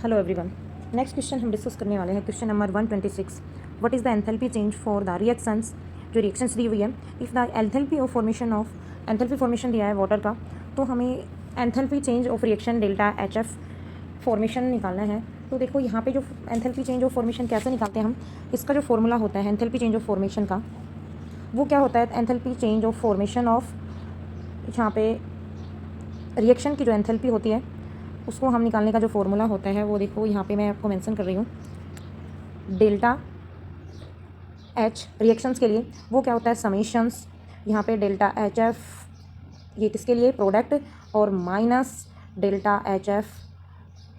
Hello everyone. Next question हम discuss करने वाले हैं question number 126। What is the enthalpy change for the reactions. जो रिएक्शंस दी हुई है, if the enthalpy of enthalpy formation दिया है वाटर का, तो हमें enthalpy change of reaction delta H F formation निकालना है। तो देखो यहाँ पे जो एंथैल्पी चेंज ऑफ फॉर्मेशन कैसे निकालते हैं हम, इसका जो फॉर्मूला होता है एंथैल्पी चेंज ऑफ फॉर्मेशन का, वो क्या होता है, enthalpy change of formation of, यहाँ पे रिएक्शन की जो एंथैल्पी होती है उसको हम निकालने का जो फॉर्मूला होता है वो देखो यहाँ पे मैं आपको मेंशन कर रही हूँ। डेल्टा एच रिएक्शंस के लिए वो क्या होता है, समेशंस, यहाँ पे डेल्टा एच एफ ये किसके लिए, प्रोडक्ट, और minus delta H F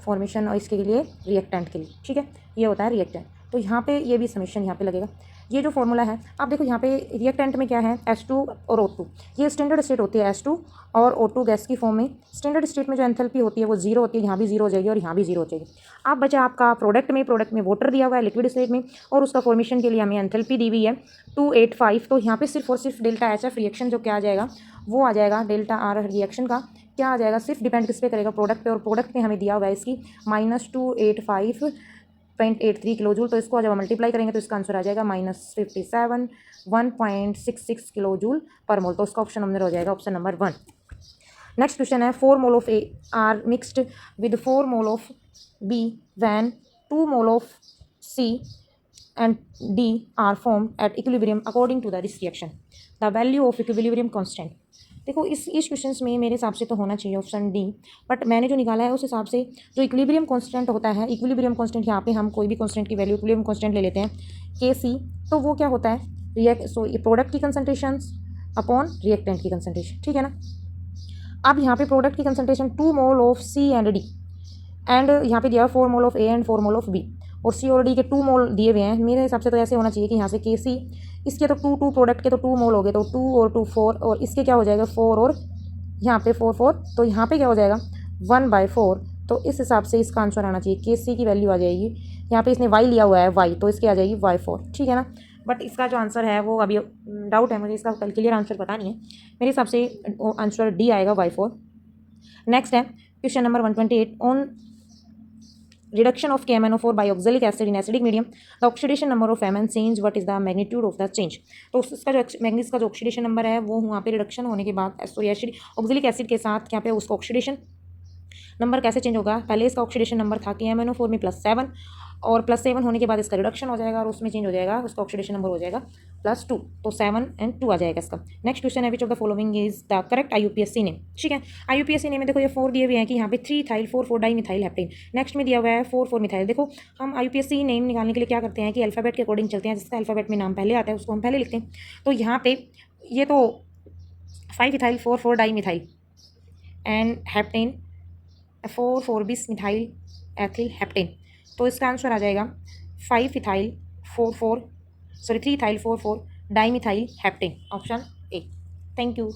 formation और इसके लिए रिएक्टेंट के लिए। ठीक है, ये होता है रिएक्टेंट। तो यहाँ पे ये भी समेशन यहाँ पे लगेगा। ये जो फॉर्मूला है, आप देखो यहाँ पे रिएक्टेंट में क्या है, S2 और O2। ये स्टैंडर्ड स्टेट होती है S2 और O2 गैस की फॉर्म में। स्टैंडर्ड स्टेट में जो एंथैल्पी होती है वो जीरो होती है, यहाँ भी जीरो हो जाएगी और यहाँ भी जीरो हो जाएगी। आप बचा आपका प्रोडक्ट में वाटर दिया हुआ है लिक्विड स्टेट में, और उसका फॉर्मेशन के लिए हमें एंथैल्पी दी हुई है 285। तो यहाँ पे सिर्फ और सिर्फ डेल्टा एच एफ रिएक्शन जो क्या आ जाएगा, वो आ जाएगा डेल्टा आर रिएक्शन का क्या आ जाएगा, सिर्फ डिपेंड किस पे करेगा, प्रोडक्ट पे, और प्रोडक्ट पे हमें दिया हुआ है इसकी -285.83 किलो जूल। तो इसको जब हम मल्टीप्लाई करेंगे तो इसका आंसर आ जाएगा -57 1.66 किलो जूल पर मोल। तो उसका ऑप्शन हमने हो जाएगा ऑप्शन नंबर 1। नेक्स्ट क्वेश्चन है 4 mole of A are mixed with 4 mole of B when 2 mole of C and D are form at equilibrium according to the this reaction. The value of equilibrium constant. देखो इस question में मेरे हिसाब से तो होना चाहिए ऑप्शन डी, बट मैंने जो निकाला है उस हिसाब से जो इक्विलिब्रियम कांस्टेंट होता है, इक्विलिब्रियम कांस्टेंट यहाँ पे हम कोई भी कांस्टेंट की वैल्यू इक्विलिब्रियम कांस्टेंट ले लेते हैं के सी। तो वो क्या होता है, प्रोडक्ट की कंसंट्रेशन अपॉन रिएक्टेंट की कंसंट्रेशन। ठीक है ना। अब यहाँ पे प्रोडक्ट की concentration 2 mole of C and D, and यहाँ पे दिया 4 mole of A and 4 mole of B, और सी और डी के 2 मोल दिए हुए हैं। मेरे हिसाब से तो ऐसे होना चाहिए कि यहाँ से के सी, इसके तो 2 प्रोडक्ट के तो 2 मोल हो गए, तो 2 और 2 4, और इसके क्या हो जाएगा 4 और यहाँ पे 4 4, तो यहाँ पे क्या हो जाएगा 1/4। तो इस हिसाब से इसका आंसर आना चाहिए, के सी की वैल्यू आ जाएगी, यहाँ पे इसने वाई लिया हुआ है वाई, तो इसकी आ जाएगी y4। ठीक है ना। बट इसका जो आंसर है वो अभी डाउट है मुझे, इसका क्लियर आंसर पता नहीं है। मेरे हिसाब से आंसर डी आएगा y4। नेक्स्ट है question number 128 on reduction of KMnO4 by oxalic acid in acidic medium, the oxidation number of Mn change, what is the magnitude of the change। तो इसका जो मैग्नीज का जो ऑक्सीडेशन नंबर है वो वहाँ पे रिडक्शन होने के बाद ऑक्सिलिक एसिड के साथ क्या पे उसका ऑक्सीडेशन नंबर कैसे चेंज होगा। पहले इसका ऑक्सीडेशन नंबर था KMnO4 में +7, और +7 होने के बाद इसका रिडक्शन हो जाएगा और उसमें चेंज हो जाएगा, उसका ऑक्सीडेशन नंबर हो जाएगा +2। तो 7 और 2 आ जाएगा इसका। नेक्स्ट क्वेश्चन है which of the following is the correct IUPAC name. ठीक है, IUPAC नेम में देखो ये 4 दिए हुए हैं कि यहाँ पे 3-इथाइल 4,4 डाईमिथाइल हेप्टेन। नेक्स्ट में दिया हुआ है 4,4 मिथाइल। देखो हम IUPAC नेम निकालने के लिए क्या करते हैं कि अल्फाबेट के अकॉर्डिंग चलते हैं, जिसका अल्फाबेट में नाम पहले आता है उसको हम पहले लिखते हैं। तो यहाँ पे ये तो 5-इथाइल 4,4 dimethyl and heptane 4,4 bis methyl ethyl heptane. तो इसका आंसर आ जाएगा 3-इथाइल 4,4 dimethyl heptane, option A. Thank you.